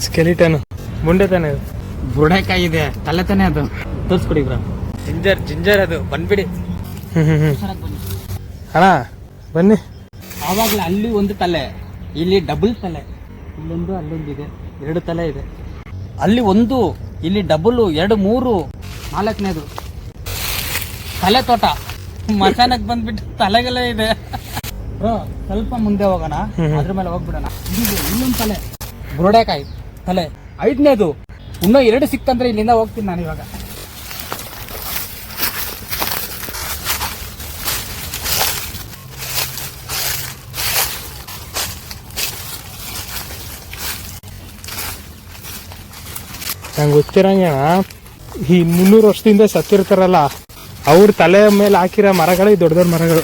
Skeleton ಮುಂಡೆ ತಾನೆ ಅದು. ಬುರುಡೆಕಾಯಿ ಇದೆ, ತಲೆ ತಾನೆ ಅದು. ತೋರಿಸ್ಕೊಡಿ ಬ್ರೋ. ಜಿಂಜರ್ ಅದು ಬಂದ್ಬಿಡಿ. ಬನ್ನಿ. ಅಣ್ಣ ಬನ್ನಿ. ಆವಾಗಲೇ ಅಲ್ಲಿ ಒಂದು ತಲೆ, ಇಲ್ಲಿ ಡಬಲ್ ತಲೆ, ಇಲ್ಲೊಂದು ಅಲ್ಲೊಂದಿದೆ, 2 ತಲೆ ಇದೆ. ಅಲ್ಲಿ ಒಂದು, ಇಲ್ಲಿ ಡಬಲ್, 2, 3, 4ನೇದು ತಲೆ ತೋಟ. ಮಸಾನಕ್ಕೆ ಬಂದ್ಬಿಟ್ಟು ತಲೆಗೆಲ್ಲ ಇದೆ ಬ್ರೋ. ಸ್ವಲ್ಪ ಮುಂದೆ ಹೋಗೋಣ, ಅದ್ರ ಮೇಲೆ ಹೋಗ್ಬಿಡೋಣ. ಇಲ್ಲೊಂದು ತಲೆ ಬುರುಡೆಕಾಯಿ ತಲೆ, 5ನೇದು. ಇನ್ನೂ 2 ಸಿಕ್ತಂದ್ರೆ ಇಲ್ಲಿಂದ ಹೋಗ್ತೀನಿ ನಾನು ಇವಾಗ. ನಂಗೆ ಗೊತ್ತಿರಂಗೆ ಈ 300 ವರ್ಷದಿಂದ ಸತ್ತಿರ್ತಾರಲ್ಲ, ಅವ್ರ ತಲೆ ಮೇಲೆ ಹಾಕಿರೋ ಮರಗಳು ದೊಡ್ಡ ದೊಡ್ಡ ಮರಗಳು.